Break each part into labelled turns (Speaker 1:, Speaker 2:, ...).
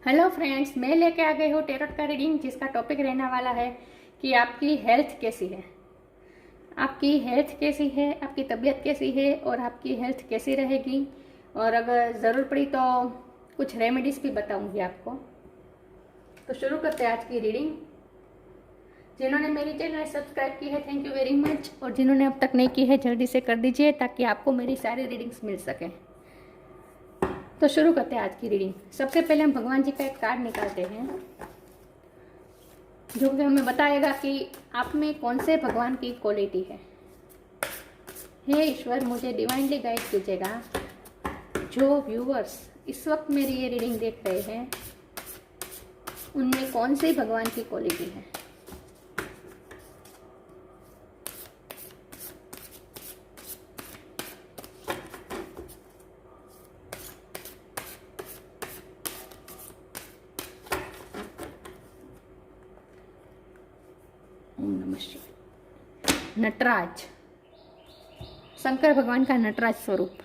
Speaker 1: Hello friends, मैं लेके आ गई हूँ टेरोट का रीडिंग, जिसका टॉपिक रहने वाला है कि आपकी हेल्थ कैसी है। आपकी हेल्थ कैसी है, आपकी तबीयत कैसी है और आपकी हेल्थ कैसी रहेगी। और अगर ज़रूर पड़ी तो कुछ रेमेडीज़ भी बताऊंगी आपको। तो शुरू करते हैं आज की रीडिंग। जिन्होंने मेरी चैनल सब्सक्राइब की है, थैंक यू वेरी मच। और जिन्होंने अब तक नहीं की है, जल्दी से कर दीजिए ताकि आपको मेरी सारी रीडिंग्स मिल सकें। तो शुरू करते हैं आज की रीडिंग। सबसे पहले हम भगवान जी का एक कार्ड निकालते हैं, जो कि हमें बताएगा कि आप में कौन से भगवान की क्वालिटी है। हे ईश्वर, मुझे डिवाइनली गाइड कीजिएगा। जो व्यूअर्स इस वक्त मेरी ये रीडिंग देख रहे हैं, उनमें कौन से भगवान की क्वालिटी है। ओम नमः शिवाय। नटराज, शंकर भगवान का नटराज स्वरूप,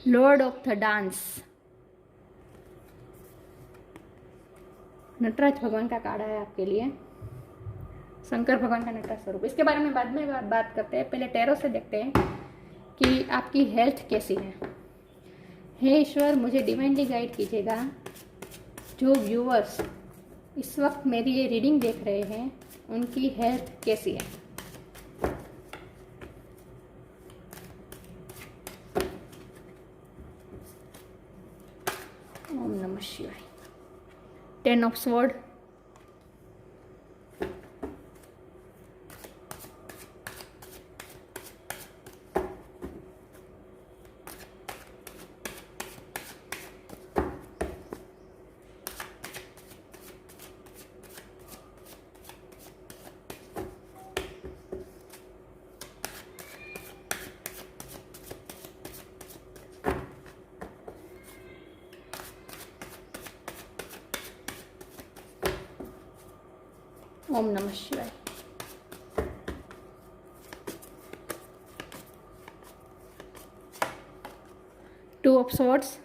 Speaker 1: lord of the dance. Nataraja भगवान का कार्ड है आपके लिए, शंकर भगवान का नटराज स्वरूप। इसके बारे में बाद में बात करते हैं। पहले टैरो से देखते हैं कि आपकी हेल्थ कैसी है। हे ईश्वर, मुझे डिवाइनली गाइड कीजिएगा। जो व्यूअर्स इस वक्त मेरी ये रीडिंग देख रहे हैं, उनकी हेल्थ कैसी है। ओम नमः शिवाय। 10 ऑफ स्वॉर्ड, ओम नमः शिवाय। टू ऑफ स्वॉर्ड्स,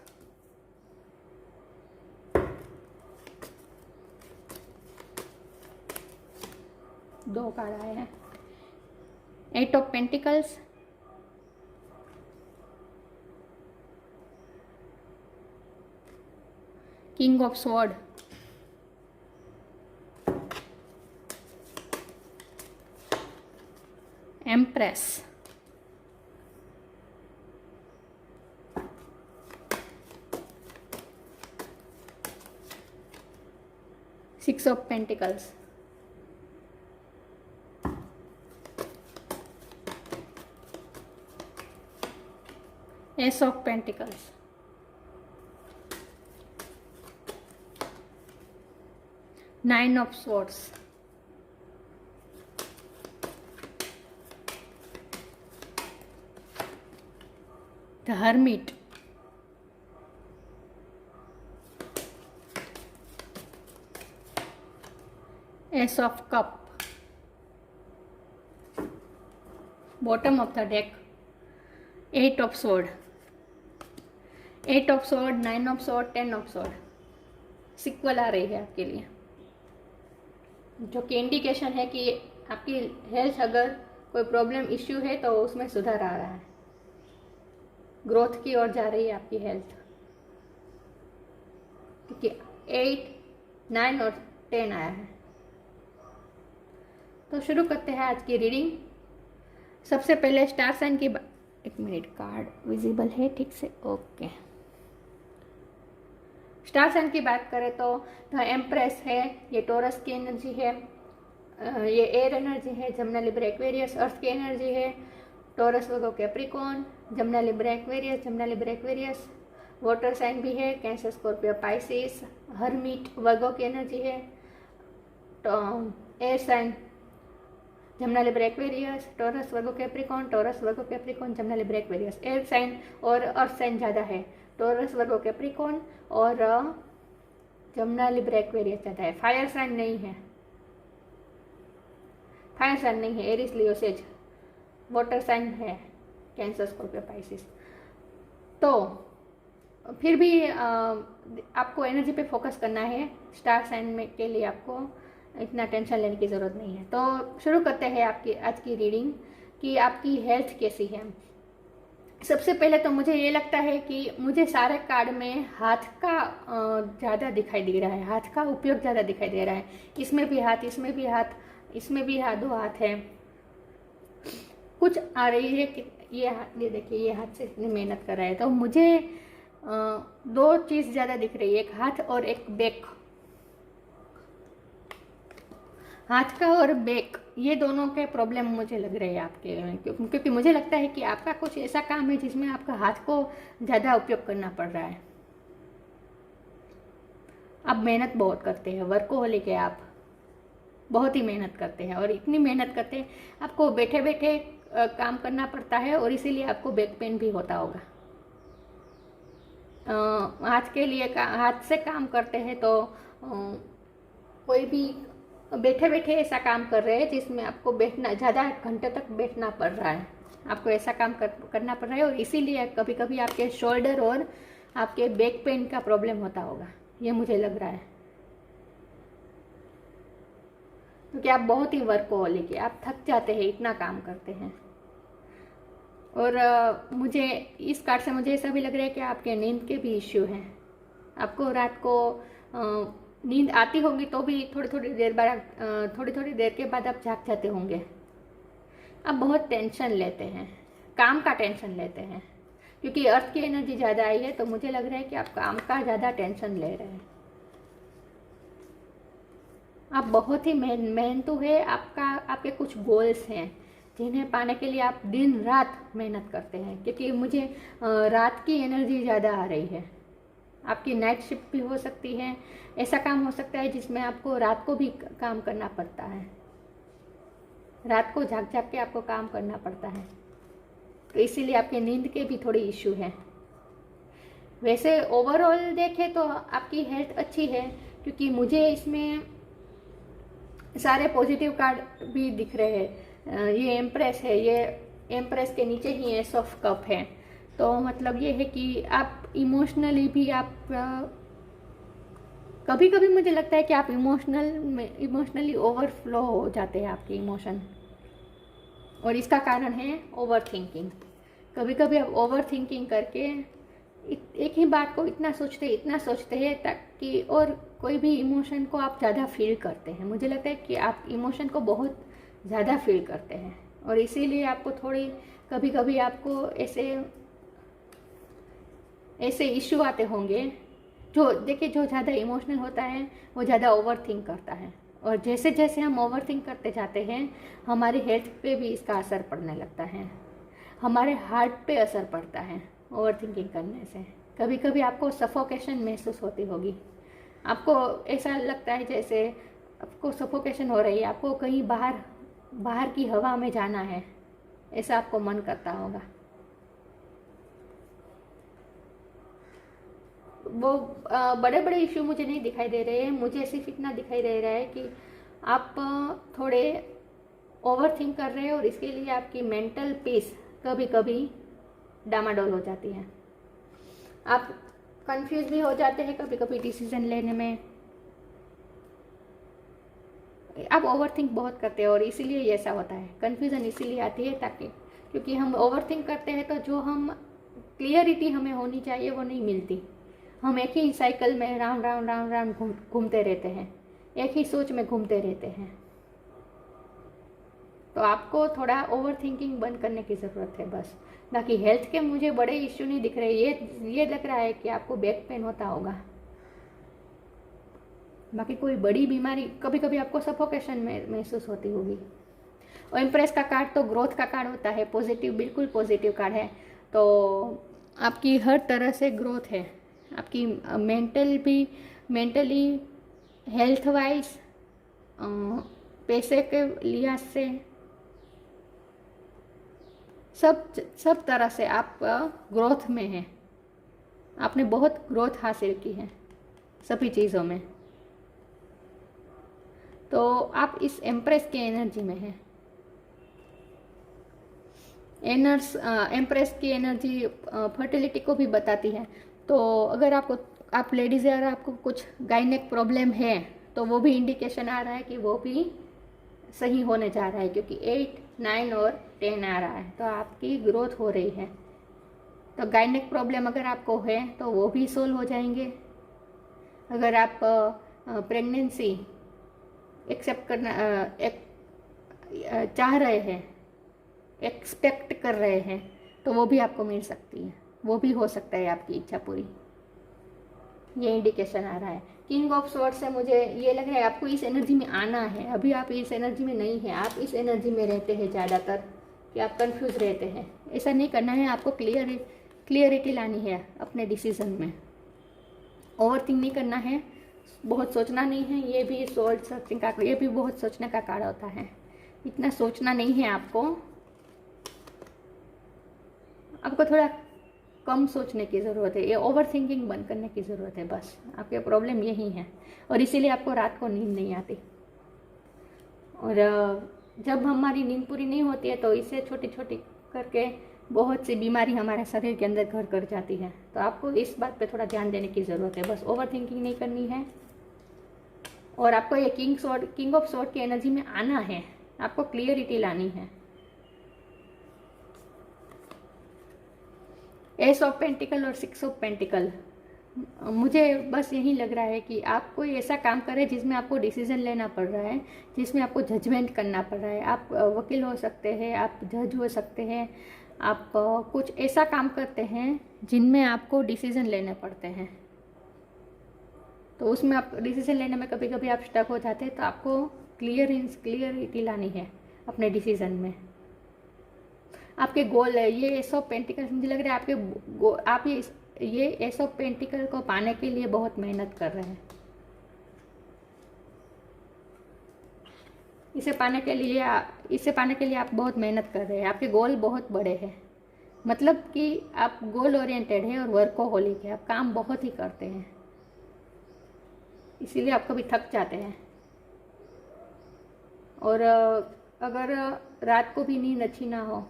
Speaker 1: दो कार्ड आए हैं। 8 of pentacles, king of sword, empress, six of pentacles, ace of pentacles, nine of swords, the hermit, ace of cup, bottom of the deck, 8 of sword, 8 of sword, 9 of sword, 10 of sword. Sequel आ रही है आपके लिए, जो कि indication है कि आपकी हेल्थ अगर कोई प्रॉब्लम इश्यू है तो उसमें सुधार आ रहा है, ग्रोथ की ओर जा रही है आपकी हेल्थ। क्योंकि 8, 9 और 10 आया है। तो शुरू करते हैं आज की रीडिंग। सबसे पहले स्टार साइन की एक मिनट, कार्ड विजिबल है ठीक से? ओके। स्टार साइन की बात करें तो द एम्प्रेस है, ये टॉरस की एनर्जी है। ये एयर एनर्जी है। जमुना लिब्रा एक्वेरियस अर्थ की एनर्जी है। Taurus Virgo Capricorn, Gemini Libra Aquarius, Gemini Libra Aquarius. Water sign भी है, Cancer Scorpio Pisces. Hermit Virgo की एनर्जी है। Air sign Gemini Libra Aquarius, Taurus Virgo Capricorn, Taurus Virgo Capricorn, Gemini Libra Aquarius. Air sign और earth sign ज़्यादा है, Taurus Virgo Capricorn और Jamuna Libra Aquarius ज़्यादा है। फायर साइन नहीं है, फायर साइन नहीं है। एरिस लियो सेज। वाटर साइन है, कैंसर स्कॉर्पियो पाइसिस। तो फिर भी आपको एनर्जी पे फोकस करना है। स्टार साइन में के लिए आपको इतना टेंशन लेने की ज़रूरत नहीं है। तो शुरू करते हैं आपकी आज की रीडिंग कि आपकी हेल्थ कैसी है। सबसे पहले तो मुझे ये लगता है कि मुझे सारे कार्ड में हाथ का ज़्यादा दिखाई दे रहा है, हाथ का उपयोग ज़्यादा दिखाई दे रहा है। इसमें भी हाथ, इसमें भी हाथ, इसमें भी हाथ, 2 हाथ है। कुछ आ रही है कि ये हाथ, ये देखिए ये हाथ से इतनी मेहनत कर रहा है। तो मुझे 2 चीज़ ज़्यादा दिख रही है, एक हाथ और एक बैक। हाथ का और बैक, ये दोनों के प्रॉब्लम मुझे लग रहे हैं आपके, क्योंकि मुझे लगता है कि आपका कुछ ऐसा काम है जिसमें आपका हाथ को ज़्यादा उपयोग करना पड़ रहा है। आप मेहनत बहुत करते हैं, वर्कोहॉलिक है आप, बहुत ही मेहनत करते हैं। और इतनी मेहनत करते हैं, आपको बैठे बैठे काम करना पड़ता है और इसीलिए आपको बैक पेन भी होता होगा। हाथ के लिए हाथ से काम करते हैं तो कोई भी बैठे बैठे ऐसा काम कर रहे हैं जिसमें आपको बैठना, ज़्यादा घंटे तक बैठना पड़ रहा है, आपको ऐसा काम करना पड़ रहा है। और इसीलिए कभी कभी आपके शोल्डर और आपके बैक पेन का प्रॉब्लम होता होगा, ये मुझे लग रहा है। क्योंकि आप बहुत ही वर्कोहॉलिक है, आप थक जाते हैं, इतना काम करते हैं। और मुझे इस कार्ड से मुझे ऐसा भी लग रहा है कि आपके नींद के भी इश्यू हैं। आपको रात को नींद आती होगी तो भी थोड़ी थोड़ी देर के बाद आप जाग जाते होंगे। आप बहुत टेंशन लेते हैं, काम का टेंशन लेते हैं, क्योंकि अर्थ की एनर्जी ज़्यादा आई है। तो मुझे लग रहा है कि आप काम का ज़्यादा टेंशन ले रहे हैं। आप बहुत ही मेहनतू है। आपके कुछ गोल्स हैं जिन्हें पाने के लिए आप दिन रात मेहनत करते हैं। क्योंकि मुझे रात की एनर्जी ज़्यादा आ रही है। आपकी नाइट शिफ्ट भी हो सकती है, ऐसा काम हो सकता है जिसमें आपको रात को भी काम करना पड़ता है, रात को जाग जाग के आपको काम करना पड़ता है। तो इसीलिए आपके नींद के भी थोड़ी इश्यू हैं। वैसे ओवरऑल देखें तो आपकी हेल्थ अच्छी है, क्योंकि मुझे इसमें सारे पॉजिटिव कार्ड भी दिख रहे हैं। ये एम्प्रेस है, ये एम्प्रेस के नीचे ही एस ऑफ कप है। तो मतलब ये है कि आप इमोशनली भी आप कभी कभी मुझे लगता है कि आप इमोशनली ओवरफ्लो हो जाते हैं आपके इमोशन, और इसका कारण है ओवर थिंकिंग। कभी कभी आप ओवर थिंकिंग करके एक ही बात को इतना सोचते हैं ताकि और कोई भी इमोशन को आप ज़्यादा फील करते हैं। मुझे लगता है कि आप इमोशन को बहुत ज़्यादा फील करते हैं, और इसीलिए आपको थोड़ी कभी कभी आपको ऐसे इश्यू आते होंगे। जो देखिए, जो ज़्यादा इमोशनल होता है वो ज़्यादा ओवर थिंक करता है, और जैसे जैसे हम ओवर थिंक करते जाते हैं हमारी हेल्थ पे भी इसका असर पड़ने लगता है, हमारे हार्ट पे असर पड़ता है ओवर थिंकिंग करने से। कभी कभी आपको सफोकेशन महसूस होती होगी, आपको ऐसा लगता है जैसे आपको सफोकेशन हो रही है, आपको कहीं बाहर की हवा में जाना है, ऐसा आपको मन करता होगा। वो बड़े बड़े इश्यू मुझे नहीं दिखाई दे रहे हैं, मुझे सिर्फ इतना दिखाई दे रहा है कि आप थोड़े ओवर थिंक कर रहे हैं, और इसके लिए आपकी मेंटल पीस कभी कभी डामाडोल हो जाती है। आप कंफ्यूज भी हो जाते हैं कभी कभी डिसीजन लेने में। आप ओवर थिंक बहुत करते हैं और इसीलिए ऐसा होता है। कन्फ्यूज़न इसीलिए आती है ताकि क्योंकि हम ओवर थिंक करते हैं तो जो हम क्लियरिटी हमें होनी चाहिए वो नहीं मिलती। हम एक ही साइकिल में राउंड राउंड राउंड राउंड घूमते रहते हैं, एक ही सोच में घूमते रहते हैं। तो आपको थोड़ा ओवर थिंकिंग बंद करने की ज़रूरत है बस। बाकी हेल्थ के मुझे बड़े इश्यू नहीं दिख रहे। ये लग रहा है कि आपको बैक पेन होता होगा, बाकी कोई बड़ी बीमारी, कभी कभी आपको सफोकेशन में महसूस होती होगी। और इम्प्रेस का कार्ड तो ग्रोथ का कार्ड होता है, पॉजिटिव, बिल्कुल पॉजिटिव कार्ड है। तो आपकी हर तरह से ग्रोथ है, आपकी मेंटली, हेल्थ वाइज, पैसे के लिहाज से, सब तरह से आप ग्रोथ में हैं। आपने बहुत ग्रोथ हासिल की है सभी चीज़ों में। तो आप इस एम्प्रेस की एनर्जी में हैं। एम्प्रेस की एनर्जी फर्टिलिटी को भी बताती है। तो अगर आप लेडीज़ है और आपको कुछ गाइनेक प्रॉब्लम है तो वो भी इंडिकेशन आ रहा है कि वो भी सही होने जा रहा है, क्योंकि 8, 9 और 10 आ रहा है, तो आपकी ग्रोथ हो रही है। तो गाइनेक प्रॉब्लम अगर आपको है तो वो भी सोल्व हो जाएंगे। अगर आप प्रेगनेंसी एक्सेप्ट करना चाह रहे हैं, एक्सपेक्ट कर रहे हैं, तो वो भी आपको मिल सकती है, वो भी हो सकता है आपकी इच्छा पूरी। ये इंडिकेशन आ रहा है। किंग ऑफ स्वॉर्ड्स से मुझे ये लग रहा है आपको इस एनर्जी में आना है। अभी आप इस एनर्जी में नहीं है, आप इस एनर्जी में रहते हैं ज़्यादातर, कि आप कंफ्यूज रहते हैं। ऐसा नहीं करना है, आपको क्लियरिटी लानी है अपने डिसीजन में। ओवरथिंक नहीं करना है, बहुत सोचना नहीं है। ये भी सोल सर्चिंग का, ये भी बहुत सोचने का कार्ड होता है। इतना सोचना नहीं है आपको थोड़ा कम सोचने की ज़रूरत है। ये ओवर थिंकिंग बंद करने की ज़रूरत है, बस आपके प्रॉब्लम यही है। और इसीलिए आपको रात को नींद नहीं आती। और जब हमारी नींद पूरी नहीं होती है तो इसे छोटी छोटी करके बहुत सी बीमारी हमारे शरीर के अंदर घर कर जाती है। तो आपको इस बात पे थोड़ा ध्यान देने की ज़रूरत है, बस ओवर थिंकिंग नहीं करनी है। और आपको ये किंग ऑफ स्वॉर्ड की एनर्जी में आना है, आपको क्लियरिटी लानी है। एस ऑफ पेंटिकल और 6 ऑफ पेंटिकल, मुझे बस यही लग रहा है कि आप कोई ऐसा काम करें जिसमें आपको डिसीजन लेना पड़ रहा है, जिसमें आपको जजमेंट करना पड़ रहा है। आप वकील हो सकते हैं, आप जज हो सकते हैं, आप कुछ ऐसा काम करते हैं जिनमें आपको डिसीजन लेने पड़ते हैं। तो उसमें आप डिसीजन लेने में कभी कभी आप स्टक हो जाते हैं, तो आपको क्लियरिटी लानी है अपने डिसीजन में। आपके गोल है ये एस ऑफ पेंटिकल, मुझे लग रहा है आप ये एस ऑफ पेंटिकल को पाने के लिए बहुत मेहनत कर रहे हैं। इसे पाने के लिए आप बहुत मेहनत कर रहे हैं। आपके गोल बहुत बड़े हैं, मतलब कि आप गोल ओरिएंटेड है और वर्कोहोलिक है, आप काम बहुत ही करते हैं, इसीलिए आप कभी थक जाते हैं। और अगर रात को भी नींद अच्छी ना हो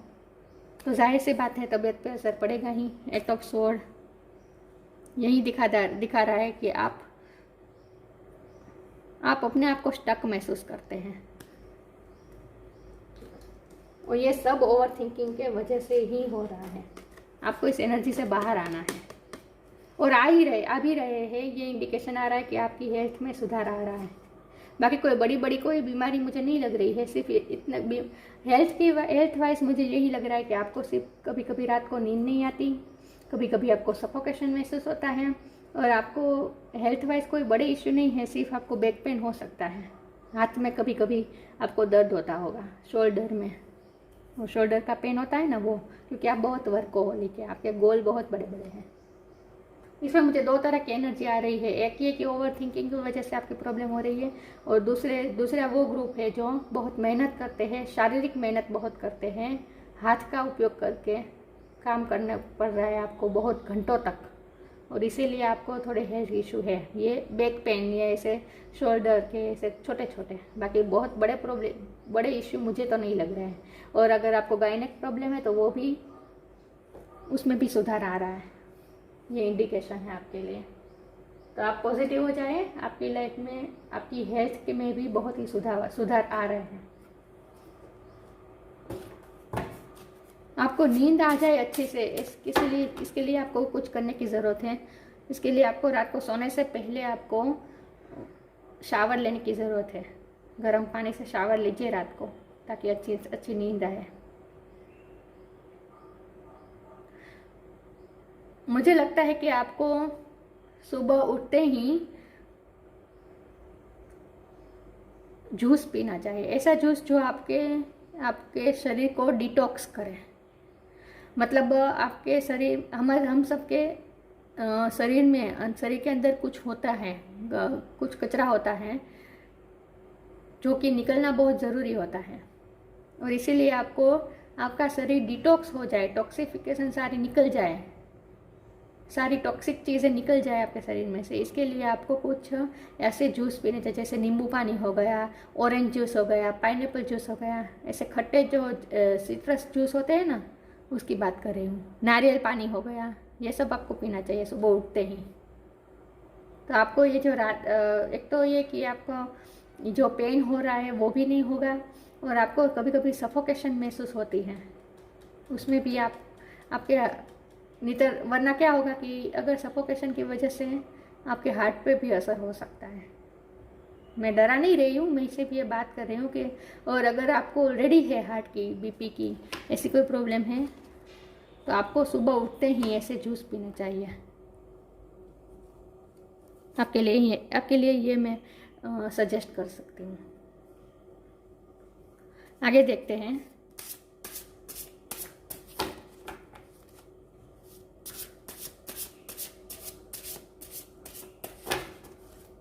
Speaker 1: तो जाहिर सी बात है तबीयत पे असर पड़ेगा ही। 8 ऑफ स्वॉर्ड यही दिखा रहा है कि आप अपने आप को स्टक महसूस करते हैं, और ये सब ओवर थिंकिंग के वजह से ही हो रहा है। आपको इस एनर्जी से बाहर आना है, और आ भी रहे हैं। ये इंडिकेशन आ रहा है कि आपकी हेल्थ में सुधार आ रहा है। बाकी कोई बड़ी कोई बीमारी मुझे नहीं लग रही है, सिर्फ इतना हेल्थ वाइज मुझे यही लग रहा है कि आपको सिर्फ कभी कभी रात को नींद नहीं आती, कभी कभी आपको सफोकेशन महसूस होता है, और आपको हेल्थ वाइज कोई बड़े इश्यू नहीं है, सिर्फ आपको बैक पेन हो सकता है, हाथ में कभी कभी आपको दर्द होता होगा, शोल्डर में वो शोल्डर का पेन होता है ना वो, क्योंकि आप बहुत वर्कोहोलिक है, आपके गोल बहुत बड़े बड़े हैं। इसमें मुझे 2 तरह की एनर्जी आ रही है। एक ये कि ओवर थिंकिंग की वजह से आपकी प्रॉब्लम हो रही है, और दूसरा वो ग्रुप है जो बहुत मेहनत करते हैं, शारीरिक मेहनत बहुत करते हैं, हाथ का उपयोग करके काम करना पड़ रहा है आपको बहुत घंटों तक, और इसीलिए आपको थोड़े हेल्थ इशू है। ये बैक पेन या ऐसे शोल्डर के ऐसे छोटे छोटे, बाकी बहुत बड़े इश्यू मुझे तो नहीं लग रहे हैं। और अगर आपको गायनेक प्रॉब्लम है तो वो भी, उसमें भी सुधार आ रहा है। ये इंडिकेशन है आपके लिए। तो आप पॉजिटिव हो जाए, आपकी लाइफ में आपकी हेल्थ के में भी बहुत ही सुधार आ रहे हैं। आपको नींद आ जाए अच्छे से, इसके लिए आपको कुछ करने की ज़रूरत है। इसके लिए आपको रात को सोने से पहले आपको शावर लेने की ज़रूरत है। गर्म पानी से शावर लीजिए रात को, ताकि अच्छी नींद आए। मुझे लगता है कि आपको सुबह उठते ही जूस पीना चाहिए, ऐसा जूस जो आपके शरीर को डिटॉक्स करे। मतलब आपके शरीर, हम सबके शरीर के अंदर कुछ होता है, कुछ कचरा होता है जो कि निकलना बहुत ज़रूरी होता है, और इसीलिए आपका शरीर डिटॉक्स हो जाए, टॉक्सिफिकेशन सारी निकल जाए, सारी टॉक्सिक चीज़ें निकल जाए आपके शरीर में से। इसके लिए आपको कुछ ऐसे जूस पीने चाहिए, जैसे नींबू पानी हो गया, ऑरेंज जूस हो गया, पाइनएप्पल जूस हो गया, ऐसे खट्टे जो सिट्रस जूस होते हैं ना, उसकी बात कर रही हूँ। नारियल पानी हो गया, ये सब आपको पीना चाहिए सुबह उठते ही। तो आपको ये जो एक तो ये कि आपको जो पेन हो रहा है वो भी नहीं होगा, और आपको कभी कभी सफोकेशन महसूस होती है, उसमें भी आपके नितर, वरना क्या होगा कि अगर सफोकेशन की वजह से आपके हार्ट पे भी असर हो सकता है। मैं डरा नहीं रही हूँ, मैं इसे भी ये बात कर रही हूँ कि और अगर आपको ऑलरेडी है हार्ट की, बीपी की ऐसी कोई प्रॉब्लम है, तो आपको सुबह उठते ही ऐसे जूस पीना चाहिए। आपके लिए ये मैं सजेस्ट कर सकती हूँ। आगे देखते हैं।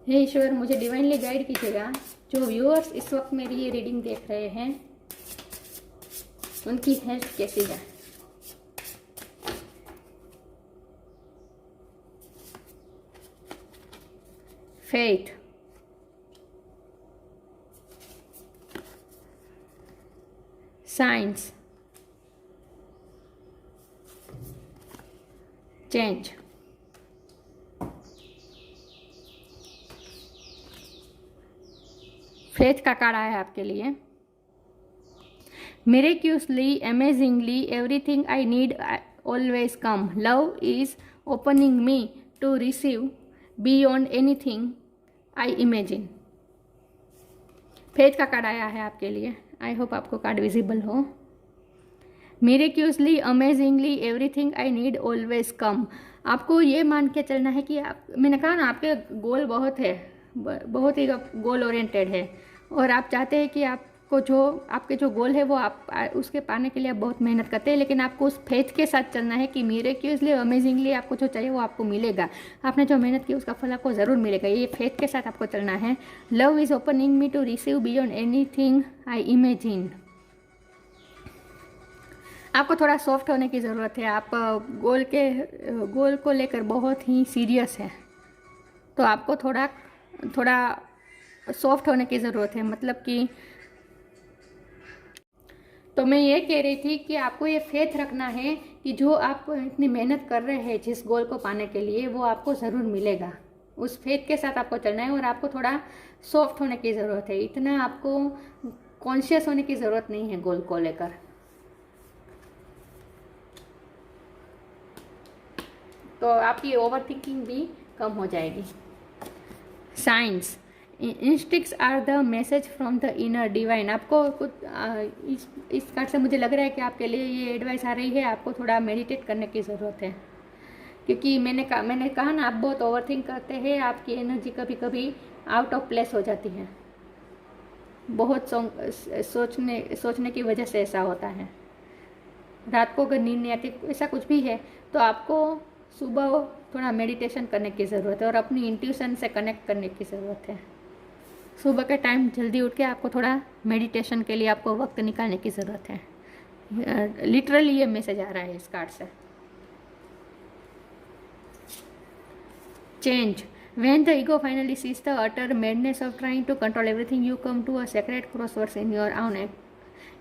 Speaker 1: हे ईश्वर, मुझे डिवाइनली गाइड कीजिएगा। जो व्यूअर्स इस वक्त मेरी ये रीडिंग देख रहे हैं, उनकी हेल्थ कैसी है। फेथ, साइंस, चेंज, फेथ का कार्ड आया है आपके लिए। Miraculously, amazingly, everything I need always come, love is opening me to receive beyond anything I imagine. Faith का कार्ड आया है आपके लिए। आई होप आपको कार्ड विजिबल हो। Miraculously, amazingly, everything I need always come. आपको ये मान के चलना है कि मैंने कहा ना, आपके गोल बहुत है, बहुत ही गोल ओरिएंटेड है, और आप चाहते हैं कि आपको आपके जो गोल है वो आप उसके पाने के लिए आप बहुत मेहनत करते हैं, लेकिन आपको उस फेथ के साथ चलना है कि मिरेक्यूसली, अमेजिंगली आपको जो चाहिए वो आपको मिलेगा। आपने जो मेहनत की उसका फल आपको ज़रूर मिलेगा, ये फेथ के साथ आपको चलना है। Love is opening me to receive beyond anything I imagine. आपको थोड़ा सॉफ्ट होने की ज़रूरत है। आप गोल को लेकर बहुत ही सीरियस है, तो आपको थोड़ा सॉफ्ट होने की ज़रूरत है। मतलब कि तो मैं ये कह रही थी कि आपको ये फेथ रखना है कि जो आप इतनी मेहनत कर रहे हैं जिस गोल को पाने के लिए, वो आपको ज़रूर मिलेगा। उस फेथ के साथ आपको चलना है, और आपको थोड़ा सॉफ्ट होने की ज़रूरत है। इतना आपको कॉन्शियस होने की ज़रूरत नहीं है गोल को लेकर। तो आपकी ओवर थिंकिंग भी कम हो जाएगी। Science, instincts are the message from the inner divine. आपको कुछ इस कार्ड से मुझे लग रहा है कि आपके लिए ये एडवाइस आ रही है, आपको थोड़ा मेडिटेट करने की ज़रूरत है, क्योंकि मैंने कहा ना, आप बहुत ओवर थिंक करते हैं, आपकी एनर्जी कभी कभी आउट ऑफ प्लेस हो जाती है, बहुत सोचने की वजह से ऐसा होता है। रात को अगर नींद नहीं आती, ऐसा कुछ भी है, तो आपको सुबह थोड़ा मेडिटेशन करने की ज़रूरत है और अपनी इंट्यूशन से कनेक्ट करने की ज़रूरत है। सुबह के टाइम जल्दी उठ के आपको थोड़ा मेडिटेशन के लिए आपको वक्त निकालने की ज़रूरत है। लिटरली ये मैसेज आ रहा है इस कार्ड से। Change, when the ego finally sees the utter madness of trying to control everything, you come to a sacred crossroads in your own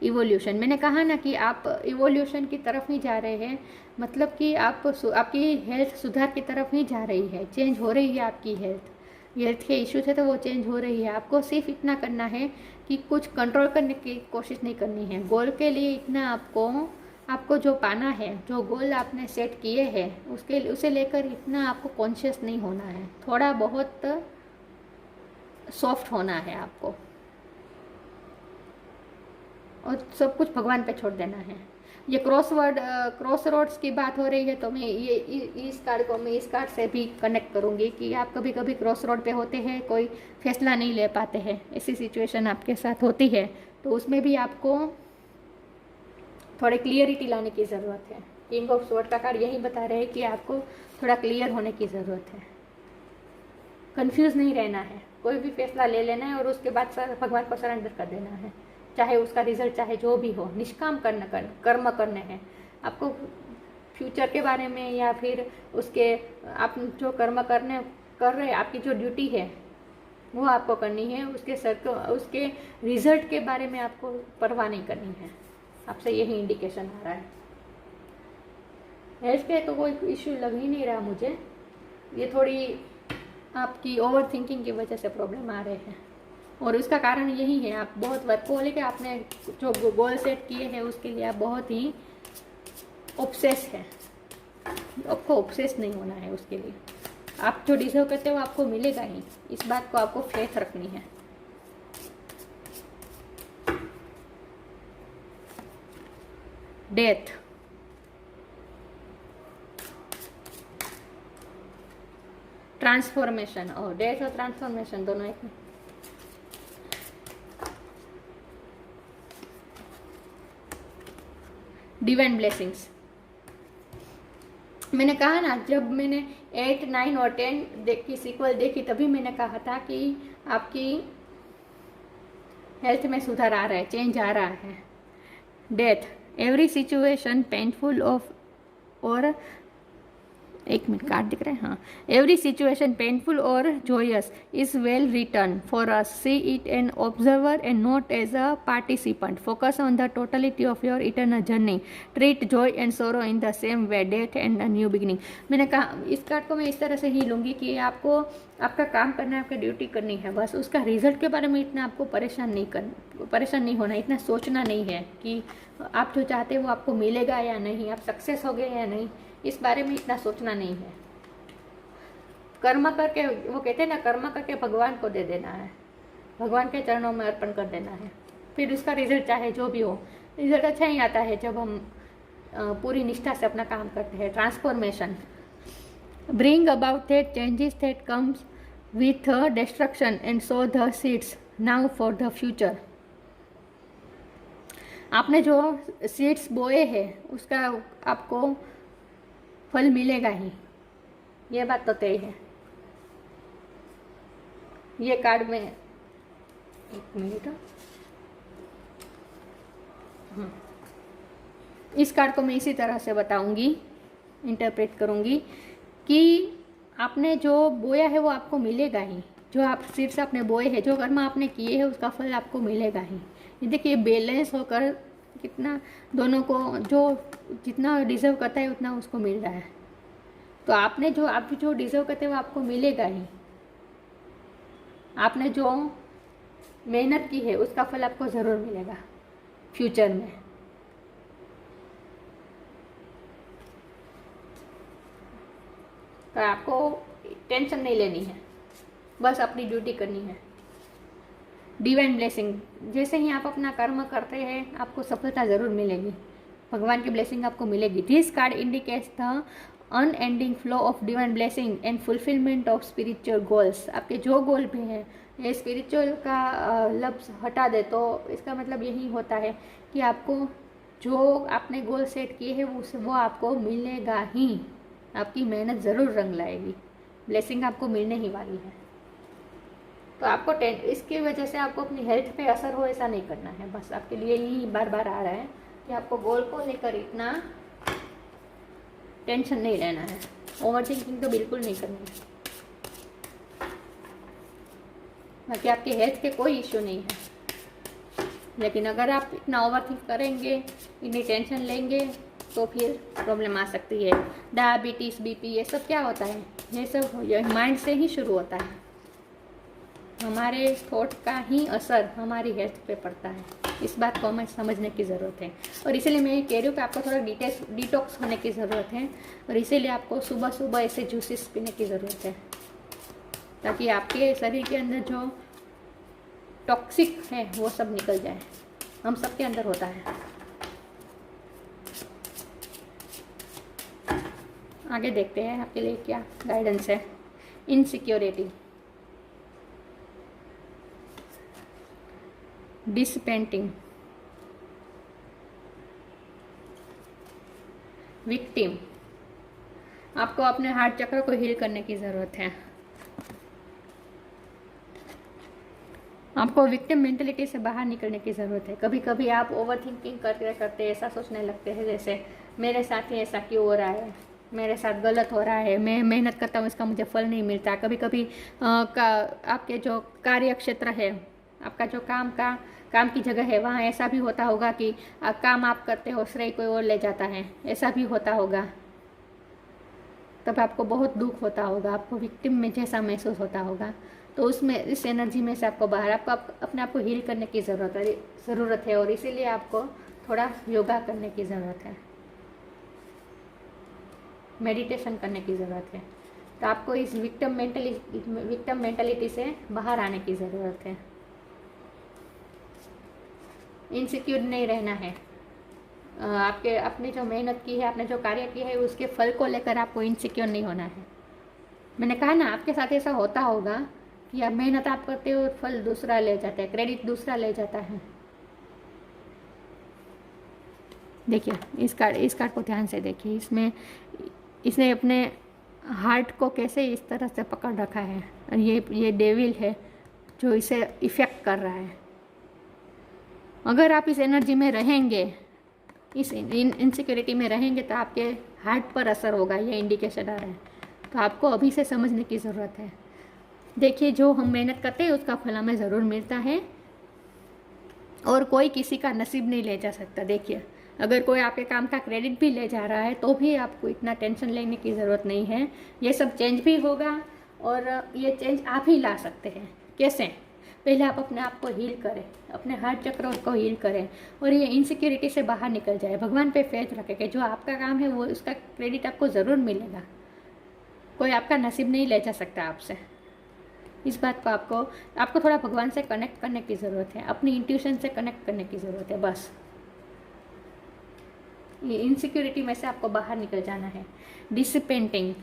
Speaker 1: evolution. मैंने कहा ना कि आप इवोल्यूशन की तरफ ही जा रहे हैं, मतलब कि आपकी हेल्थ सुधार की ही जा रही है, चेंज हो रही है आपकी हेल्थ के इश्यू थे तो वो चेंज हो रही है। आपको सिर्फ इतना करना है कि कुछ कंट्रोल करने की कोशिश नहीं करनी है। गोल के लिए इतना आपको जो पाना है, जो गोल आपने सेट किए हैं उसे लेकर इतना आपको कॉन्शियस नहीं होना है, थोड़ा बहुत सॉफ्ट होना है आपको, और सब कुछ भगवान पे छोड़ देना है। ये क्रॉस रोड्स की बात हो रही है, तो मैं इस कार्ड से भी कनेक्ट करूँगी कि आप कभी कभी क्रॉस रोड पे होते हैं, कोई फैसला नहीं ले पाते हैं, ऐसी सिचुएशन आपके साथ होती है, तो उसमें भी आपको थोड़ी क्लियरिटी लाने की ज़रूरत है। किंग ऑफ स्वॉर्ड का कार्ड यही बता रहे हैं कि आपको थोड़ा क्लियर होने की ज़रूरत है, कंफ्यूज नहीं रहना है, कोई भी फैसला ले लेना है और उसके बाद भगवान को सरेंडर कर देना है, चाहे उसका रिजल्ट चाहे जो भी हो। निष्काम कर्म करने हैं आपको, फ्यूचर के बारे में या फिर उसके आप जो कर्म कर रहे हैं, आपकी जो ड्यूटी है वो आपको करनी है, उसके रिजल्ट के बारे में आपको परवाह नहीं करनी है। आपसे यही इंडिकेशन आ रहा है। हेल्थ के तो कोई इश्यू लग ही नहीं रहा मुझे, ये थोड़ी आपकी ओवर थिंकिंग की वजह से प्रॉब्लम आ रहे हैं, और उसका कारण यही है आप बहुत वर्कहोलिक है, आपने जो गोल सेट किए हैं उसके लिए आप बहुत ही ऑब्सेस है। आपको ऑब्सेस नहीं होना है, उसके लिए आप जो डिजर्व करते हो आपको मिलेगा ही, इस बात को आपको फेथ रखनी है। डेथ, ट्रांसफॉर्मेशन, और डेथ और ट्रांसफॉर्मेशन दोनों एक में। डिवाइन ब्लेसिंग्स, मैंने कहा ना जब मैंने 8, 9 और 10 की सीक्वल देखी तभी मैंने कहा था कि आपकी हेल्थ में सुधार आ रहा है, चेंज आ रहा है। Death, every situation painful of, और एक मिनट कार्ड दिख रहा है, हाँ, एवरी सिचुएशन पेनफुल और joyous is well return for us, see it an observer and not as a participant, focus on the totality of your eternal journey, treat joy and sorrow in the same way, death and a new beginning. मैंने कहा इस card को मैं इस तरह से ही लूँगी कि आपको आपका काम करना है, आपकी ड्यूटी करनी है, बस उसका रिजल्ट के बारे में इतना आपको परेशान नहीं होना, इतना सोचना नहीं है कि आप जो चाहते हो वो आपको मिलेगा या नहीं, आप सक्सेस हो गए या नहीं, इस बारे में इतना सोचना नहीं है। कर्म करके, वो कहते हैं ना, कर्म करके भगवान को दे देना है, भगवान के चरणों में अर्पण कर देना है, फिर उसका रिजल्ट चाहे जो भी हो, रिजल्ट अच्छा ही आता है जब हम पूरी निष्ठा से अपना काम करते हैं। Transformation, bring about that changes that comes with destruction and so the seeds now for the future. आपने जो सीड्स बोए हैं उसका आपको फल मिलेगा ही, ये बात तो तय है। ये कार्ड में, एक मिनट, इस कार्ड को मैं इसी तरह से बताऊंगी, इंटरप्रेट करूंगी कि आपने जो बोया है वो आपको मिलेगा ही, जो आप सीड्स आपने बोए हैं, जो कर्म आपने किए हैं उसका फल आपको मिलेगा ही। ये देखिए बैलेंस होकर कितना दोनों को, जो जितना डिजर्व करता है उतना उसको मिल रहा है, तो आपने जो आप जो डिजर्व करते हो वो आपको मिलेगा ही। आपने जो मेहनत की है उसका फल आपको ज़रूर मिलेगा फ्यूचर में। तो आपको टेंशन नहीं लेनी है, बस अपनी ड्यूटी करनी है। डिवाइन ब्लेसिंग, जैसे ही आप अपना कर्म करते हैं आपको सफलता ज़रूर मिलेगी, भगवान की ब्लेसिंग आपको मिलेगी। This card indicates the unending flow of divine blessing and fulfilment of spiritual goals. आपके जो गोल भी हैं, ये स्पिरिचुअल का लफ्ज़ हटा दे तो इसका मतलब यही होता है कि आपको जो आपने गोल सेट किए हैं वो आपको मिलेगा ही, आपकी मेहनत ज़रूर रंग लाएगी, ब्लेसिंग आपको मिलने ही वाली है। तो आपको इसकी वजह से आपको अपनी हेल्थ पे असर हो ऐसा नहीं करना है, बस आपके लिए यही बार बार आ रहा है कि आपको गोल को लेकर इतना टेंशन नहीं लेना है, ओवर थिंकिंग तो बिल्कुल नहीं करनी है। बाकी आपकी हेल्थ के कोई इश्यू नहीं है, लेकिन अगर आप इतना ओवर थिंक करेंगे, इतनी टेंशन लेंगे तो फिर प्रॉब्लम आ सकती है। डायबिटीज़, बीपी, ये सब क्या होता है, ये सब माइंड से ही शुरू होता है। हमारे थॉट का ही असर हमारी हेल्थ पे पड़ता है, इस बात को हमें समझने की ज़रूरत है। और इसीलिए मैं ये कह रही हूँ कि आपको थोड़ा डिटॉक्स होने की ज़रूरत है, और इसीलिए आपको सुबह सुबह ऐसे जूसेस पीने की ज़रूरत है, ताकि आपके शरीर के अंदर जो टॉक्सिक है वो सब निकल जाए। हम सबके अंदर होता है। आगे देखते हैं आपके लिए क्या गाइडेंस है। इनसिक्योरिटी, डिसपेंटिंग, विक्टिम, आपको अपने हार्ट चक्र को हील करने की ज़रूरत है। आपको विक्टिम मेंटेलिटी से बाहर निकलने की ज़रूरत है। कभी कभी आप ओवर थिंकिंग करते करते ऐसा सोचने लगते हैं जैसे मेरे साथ ही ऐसा क्यों हो रहा है, मेरे साथ गलत हो रहा है, मैं मेहनत करता हूँ इसका मुझे फल नहीं मिलता। कभी कभी आपके जो कार्य क्षेत्र है, आपका जो काम की जगह है, वहाँ ऐसा भी होता होगा कि काम आप करते हो श्रेय कोई और ले जाता है, ऐसा भी होता होगा। तब आपको बहुत दुख होता होगा, आपको विक्टिम में जैसा महसूस होता होगा। तो उसमें इस एनर्जी में से आपको बाहर अपने आप को हील करने की ज़रूरत है और इसीलिए आपको थोड़ा योगा करने की ज़रूरत है, मेडिटेशन करने की ज़रूरत है। तो आपको इस विक्टिम मेंटलिटी से बाहर आने की ज़रूरत है। इनसिक्योर नहीं रहना है। आपने जो मेहनत की है, आपने जो कार्य किया है, उसके फल को लेकर आपको इनसिक्योर नहीं होना है। मैंने कहा ना, आपके साथ ऐसा होता होगा कि आप मेहनत आप करते हो, फल दूसरा ले जाता है, क्रेडिट दूसरा ले जाता है। देखिए इस कार्ड को ध्यान से देखिए, इसने अपने हार्ट को कैसे इस तरह से पकड़ रखा है और ये डेविल है जो इसे इफेक्ट कर रहा है। अगर आप इस एनर्जी में रहेंगे, इस इनसिक्योरिटी में रहेंगे, तो आपके हार्ट पर असर होगा, ये इंडिकेशन आ रहा है। तो आपको अभी से समझने की ज़रूरत है। देखिए, जो हम मेहनत करते हैं उसका फल हमें ज़रूर मिलता है और कोई किसी का नसीब नहीं ले जा सकता। देखिए, अगर कोई आपके काम का क्रेडिट भी ले जा रहा है तो भी आपको इतना टेंशन लेने की ज़रूरत नहीं है। ये सब चेंज भी होगा और ये चेंज आप ही ला सकते हैं। कैसे? पहले आप अपने आप को हील करें, अपने हार्ट चक्र को हील करें और ये इनसिक्योरिटी से बाहर निकल जाए। भगवान पे फेथ रखें कि जो आपका काम है वो उसका क्रेडिट आपको ज़रूर मिलेगा। कोई आपका नसीब नहीं ले जा सकता आपसे। इस बात को आपको थोड़ा भगवान से कनेक्ट करने की ज़रूरत है, अपनी इंट्यूशन से कनेक्ट करने की ज़रूरत है। बस ये इनसिक्योरिटी में से आपको बाहर निकल जाना है। डिसिपेंटिंग,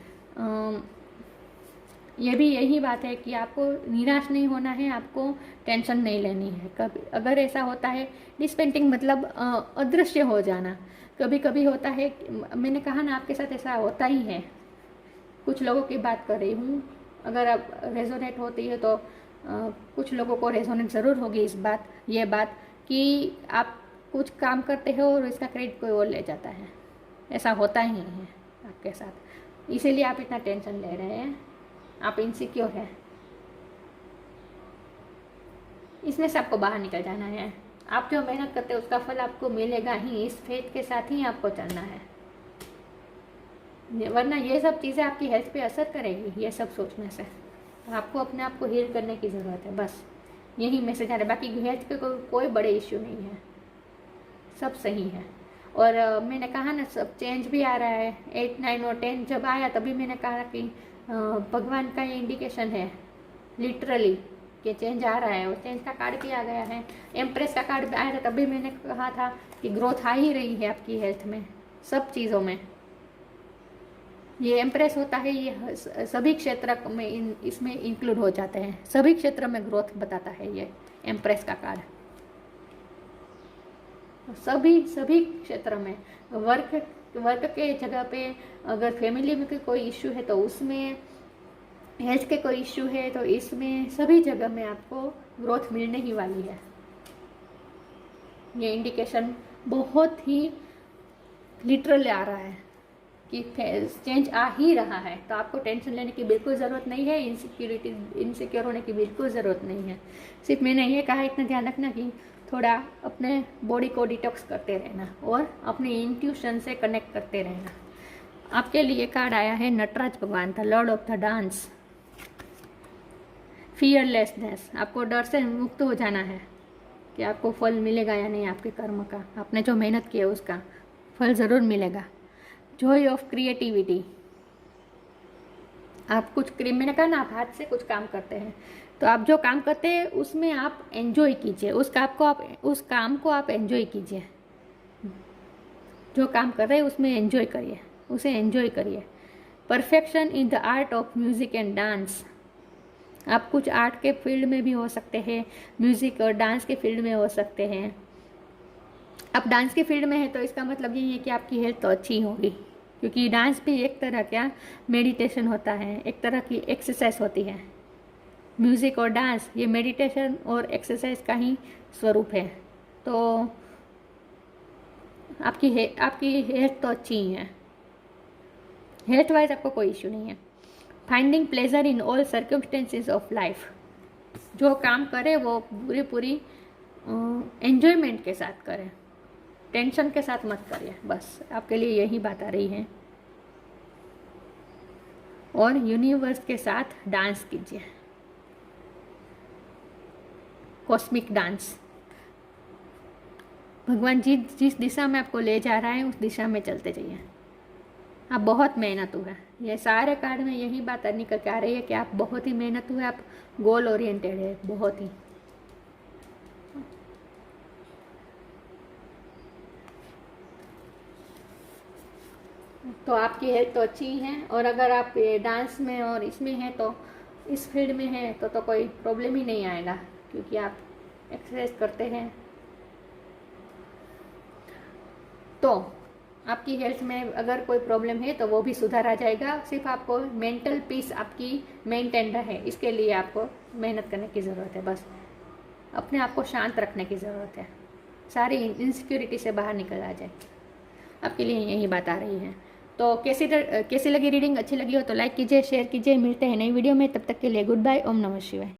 Speaker 1: ये भी यही बात है कि आपको निराश नहीं होना है, आपको टेंशन नहीं लेनी है। कभी अगर ऐसा होता है, डिसपेंटिंग मतलब अदृश्य हो जाना। कभी कभी होता है, मैंने कहा ना आपके साथ ऐसा होता ही है। कुछ लोगों की बात कर रही हूँ, अगर आप रेजोनेट होती है तो कुछ लोगों को रेजोनेट ज़रूर होगी ये बात कि आप कुछ काम करते हो और इसका क्रेडिट कोई और ले जाता है। ऐसा होता ही है आपके साथ, इसीलिए आप इतना टेंशन ले रहे हैं, आप इनसिक्योर है। इसमें से आपको बाहर निकल जाना है। आप जो मेहनत करते हैं उसका फल आपको मिलेगा ही, इस फेथ के साथ ही आपको चलना है, वरना ये सब चीज़ें आपकी हेल्थ पे असर करेगी। ये सब सोचने से आपको अपने आप को हील करने की ज़रूरत है। बस यही मैसेज आ रहा है। बाकी हेल्थ पे कोई बड़े इश्यू नहीं है, सब सही है। और मैंने कहा ना, सब चेंज भी आ रहा है। 8, 9 और 10 जब आया तभी मैंने कहा कि भगवान का ये इंडिकेशन है लिटरली कि चेंज आ रहा है और चेंज का कार्ड भी आ गया है। एम्प्रेस का कार्ड आया था तभी मैंने कहा था कि ग्रोथ आ ही रही है आपकी हेल्थ में, सब चीज़ों में। ये एम्प्रेस होता है, ये सभी क्षेत्र में इसमें इंक्लूड हो जाते हैं, सभी क्षेत्र में ग्रोथ बताता है ये एम्प्रेस का कार्ड। सभी क्षेत्र में, वर्क के जगह पे अगर फैमिली में कोई इश्यू है तो उसमें, हेल्थ के कोई इश्यू है तो इसमें, सभी जगह में आपको ग्रोथ मिलने ही वाली है। ये इंडिकेशन बहुत ही लिटरल आ रहा है कि चेंज आ ही रहा है। तो आपको टेंशन लेने की बिल्कुल ज़रूरत नहीं है, इनसिक्योर होने की बिल्कुल ज़रूरत नहीं है। सिर्फ मैंने ये कहा, इतना ध्यान रखना कि थोड़ा अपने बॉडी को डिटॉक्स करते रहना और अपनी इंट्यूशन से कनेक्ट करते रहना। आपके लिए कार्ड आया है नटराज भगवान, the Lord of the dance. Fearlessness, आपको डर से मुक्त हो जाना है कि आपको फल मिलेगा या नहीं आपके कर्म का। आपने जो मेहनत की है उसका फल ज़रूर मिलेगा। जॉय ऑफ क्रिएटिविटी, आप मैंने कहा ना, आप हाथ से कुछ काम करते हैं तो आप जो काम करते हैं उसमें आप एंजॉय कीजिए, उस काम को आप एंजॉय कीजिए। जो काम कर रहे हैं उसमें एंजॉय करिए, उसे एंजॉय करिए। Perfection in the art of music and dance, आप कुछ आर्ट के फील्ड में भी हो सकते हैं, म्यूज़िक और डांस के फील्ड में हो सकते हैं। आप डांस के फील्ड में है तो इसका मतलब यही है कि आपकी हेल्थ तो अच्छी होगी, क्योंकि डांस भी एक तरह का मेडिटेशन होता है, एक तरह की एक्सरसाइज होती है। म्यूज़िक और डांस ये मेडिटेशन और एक्सरसाइज का ही स्वरूप है। तो आपकी हेल्थ तो अच्छी ही है, हेल्थ वाइज आपको कोई इश्यू नहीं है। Finding pleasure in all circumstances of life, जो काम करे वो पूरी एन्जॉयमेंट के साथ करें, टेंशन के साथ मत करिए। बस आपके लिए यही बात आ रही है। और यूनिवर्स के साथ डांस कीजिए, कॉस्मिक डांस। भगवान जी जिस दिशा में आपको ले जा रहा है उस दिशा में चलते जाइए। आप बहुत मेहनतू हैं, ये सारे कार्ड में यही बात निकल के आ रही है कि आप बहुत ही मेहनतू है, आप गोल ओरिएंटेड है बहुत ही। तो आपकी हेल्थ तो अच्छी ही है, और अगर आप डांस में और इसमें हैं तो इस फील्ड में हैं तो कोई प्रॉब्लम ही नहीं आएगा, क्योंकि आप एक्सरसाइज करते हैं। तो आपकी हेल्थ में अगर कोई प्रॉब्लम है तो वो भी सुधार आ जाएगा। सिर्फ आपको मेंटल पीस आपकी मेंटेन रहे, इसके लिए आपको मेहनत करने की ज़रूरत है। बस अपने आप को शांत रखने की ज़रूरत है, सारी इनसिक्योरिटी से बाहर निकल आ जाए। आपके लिए यही बात आ रही है। तो कैसी लगी रीडिंग? अच्छी लगी हो तो लाइक कीजिए, शेयर कीजिए। मिलते हैं नई वीडियो में, तब तक के लिए गुड बाय। ओम नमः शिवाय।